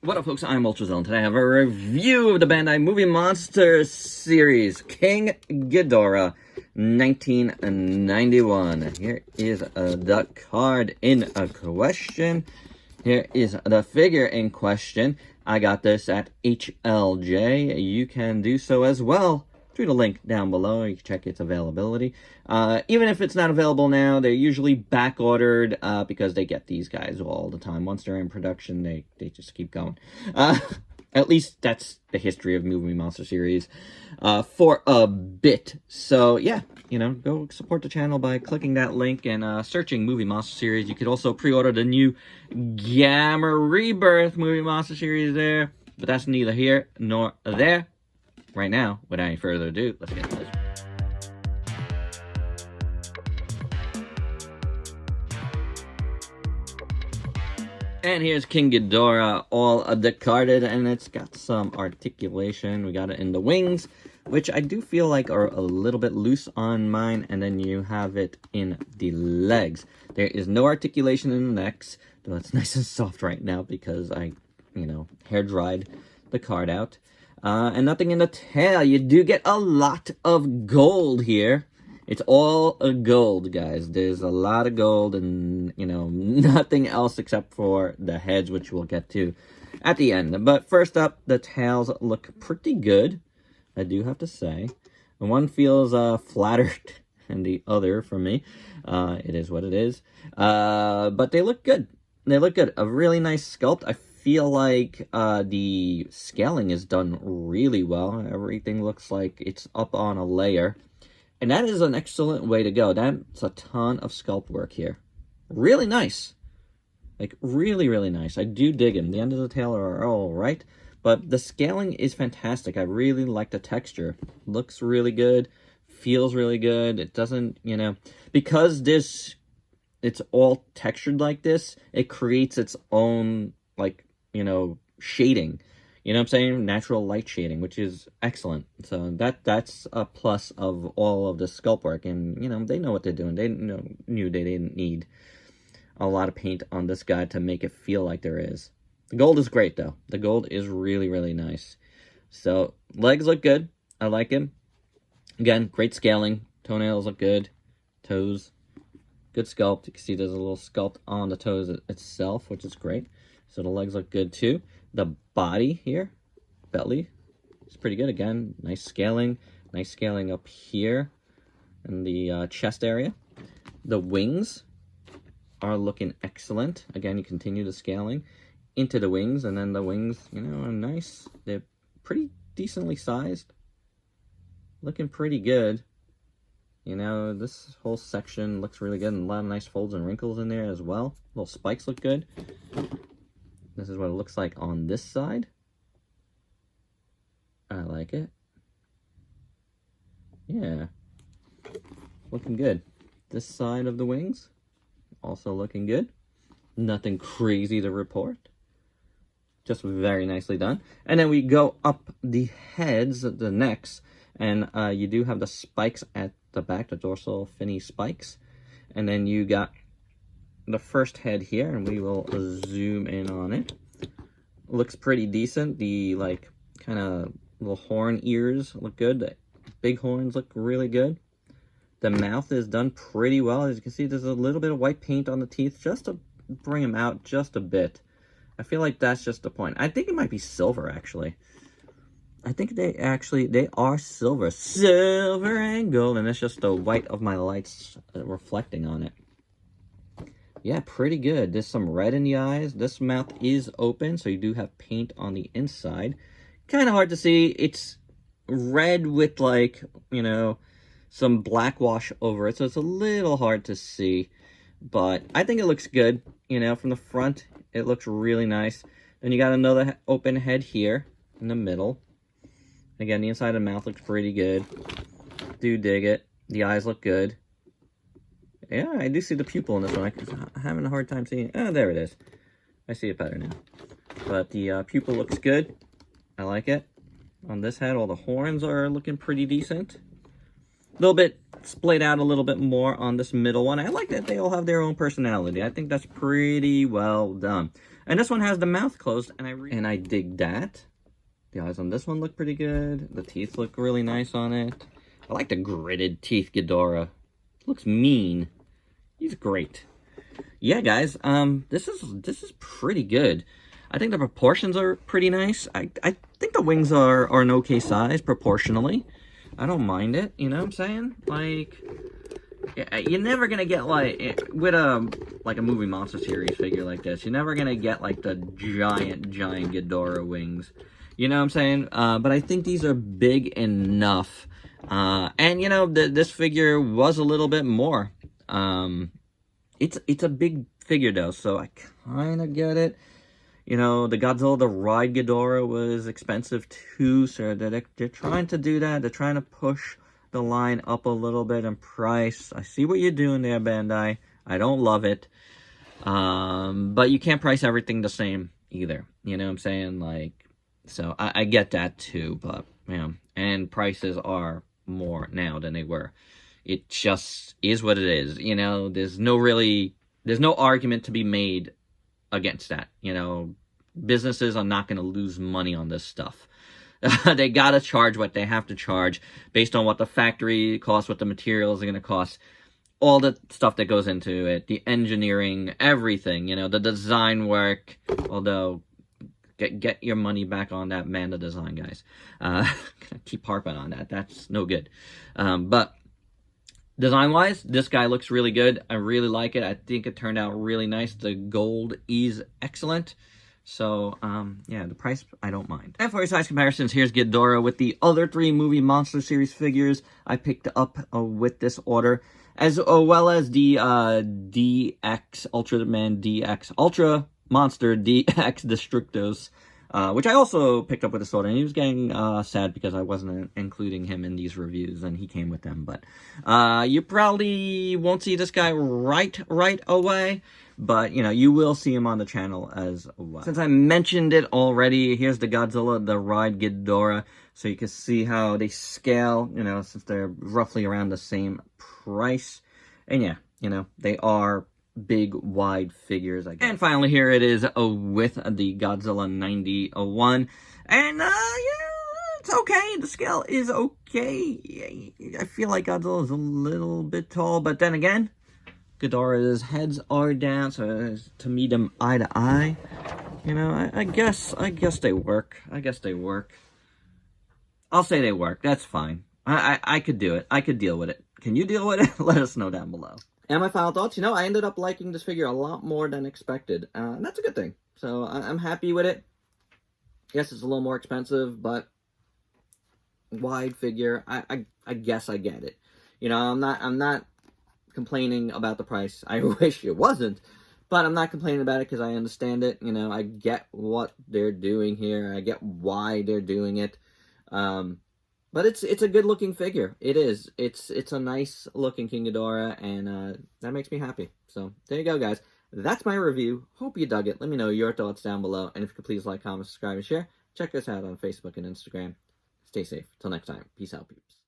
What up, folks? I'm ultrazillatoys, and today I have a review of the Bandai Movie Monster series, King Ghidorah, 1991. Here is the card in question. Here is the figure in question. I got this at HLJ. You can do so as well through the link down below. You can check its availability. Even if it's not available now, they're usually back ordered because they get these guys all the time. Once they're in production, they just keep going. At least that's the history of Movie Monster series for a bit. So yeah, you know, go support the channel by clicking that link and searching Movie Monster series. You could also pre-order the new Gamma Rebirth Movie Monster series there, but that's neither here nor there. Right now, without any further ado, let's get this. And here's King Ghidorah, all discarded, and it's got some articulation. We got it in the wings, which I do feel like are a little bit loose on mine, and then you have it in the legs. There is no articulation in the necks, though it's nice and soft right now because I, hair dried the card out. And nothing in the tail. You do get a lot of gold here. It's all gold, guys. There's a lot of gold and, nothing else except for the heads, which we'll get to at the end. But first up, the tails look pretty good, I do have to say. One feels flatter than the other for me. It is what it is. But they look good. They look good. A really nice sculpt. I feel like the scaling is done really well. Everything looks like it's up on a layer. And that is an excellent way to go. That's a ton of sculpt work here. Really nice. Like, really, really nice. I do dig him. The end of the tail are all right. But the scaling is fantastic. I really like the texture. Looks really good. Feels really good. It doesn't, because it's all textured like this, it creates its own, shading. You know what I'm saying? Natural light shading, which is excellent. So that's a plus of all of the sculpt work. And, they know what they're doing. They knew they didn't need a lot of paint on this guy to make it feel like there is. The gold is great, though. The gold is really, really nice. So, legs look good. I like him. Again, great scaling. Toenails look good. Toes. Good sculpt. You can see there's a little sculpt on the toes itself, which is great. So the legs look good too. The body here, belly, is pretty good. Again, nice scaling. Nice scaling up here in the chest area. The wings are looking excellent. Again, you continue the scaling into the wings, and then the wings, are nice. They're pretty decently sized. Looking pretty good. This whole section looks really good, and a lot of nice folds and wrinkles in there as well. Little spikes look good. This is what it looks like on this side. I like it. Yeah. Looking good. This side of the wings, also looking good. Nothing crazy to report. Just very nicely done. And then we go up the heads, the necks, and you do have the spikes at the back, the dorsal finny spikes. And then you got the first head here, and we will zoom in on it. Looks pretty decent. The kind of little horn ears look good. The big horns look really good. The mouth is done pretty well. As you can see, there's a little bit of white paint on the teeth just to bring them out just a bit. I feel like that's just the point. I think it might be silver, actually. I think they are silver. Silver and gold, and it's just the white of my lights reflecting on it. Yeah, pretty good. There's some red in the eyes. This mouth is open, so you do have paint on the inside. Kind of hard to see. It's red with, some black wash over it, so it's a little hard to see. But I think it looks good. From the front, it looks really nice. Then you got another open head here in the middle. Again, the inside of the mouth looks pretty good. Do dig it. The eyes look good. Yeah, I do see the pupil in this one. I'm having a hard time seeing it. Oh, there it is. I see it better now. But the pupil looks good. I like it. On this head, all the horns are looking pretty decent. A little bit splayed out a little bit more on this middle one. I like that they all have their own personality. I think that's pretty well done. And this one has the mouth closed, and I dig that. The eyes on this one look pretty good. The teeth look really nice on it. I like the gritted teeth Ghidorah. Looks mean. He's great. Yeah, guys, this is pretty good. I think the proportions are pretty nice. I think the wings are an okay size proportionally. I don't mind it, you know what I'm saying? Like, you're never gonna get like with a movie monster series figure like this. You're never gonna get like the giant Ghidorah wings. You know what I'm saying? But I think these are big enough. And you know, this figure was a little bit more. It's a big figure though, so I kind of get it. You know, the Godzilla the Ride Ghidorah was expensive too, so they're trying to do that. They're trying to push the line up a little bit in price. I see what you're doing there, Bandai. I don't love it. But you can't price everything the same either. You know what I'm saying? Like, so I get that too, but, you know, and prices are more now than they were. It just is what it is. You know, there's no argument to be made against that. You know, businesses are not going to lose money on this stuff. They got to charge what they have to charge based on what the factory costs, what the materials are going to cost, all the stuff that goes into it, the engineering, everything, you know, the design work. Although, get your money back on that Manda design, guys. Keep harping on that. That's no good. But design-wise, this guy looks really good. I really like it. I think it turned out really nice. The gold is excellent. So, yeah, the price, I don't mind. And for your size comparisons, here's Ghidorah with the other 3 movie Monster Series figures I picked up with this order, as well as the DX, Ultraman DX, Ultra Monster DX Destructos, which I also picked up with this order, and he was getting sad because I wasn't including him in these reviews, and he came with them. But you probably won't see this guy right away, but, you know, you will see him on the channel as well. Since I mentioned it already, here's the Godzilla, the Ride Ghidorah, so you can see how they scale, you know, since they're roughly around the same price. And yeah, you know, they are big, wide figures, I guess. And finally, here it is with the Godzilla 9001. And, yeah, it's okay. The scale is okay. I feel like Godzilla is a little bit tall, but then again, Ghidorah's heads are down, so to meet them eye to eye, you know, I guess they work. I guess they work. I'll say they work. That's fine. I could do it. I could deal with it. Can you deal with it? Let us know down below. And my final thoughts, you know, I ended up liking this figure a lot more than expected. And that's a good thing. So I'm happy with it. Yes, it's a little more expensive, but wide figure. I guess I get it. You know, I'm not complaining about the price. I wish it wasn't, but I'm not complaining about it because I understand it. You know, I get what they're doing here. I get why they're doing it. But it's a good looking figure. It is. It's a nice looking King Ghidorah, and that makes me happy. So there you go, guys. That's my review. Hope you dug it. Let me know your thoughts down below, and if you could please like, comment, subscribe, and share. Check us out on Facebook and Instagram. Stay safe. Till next time. Peace out, peeps.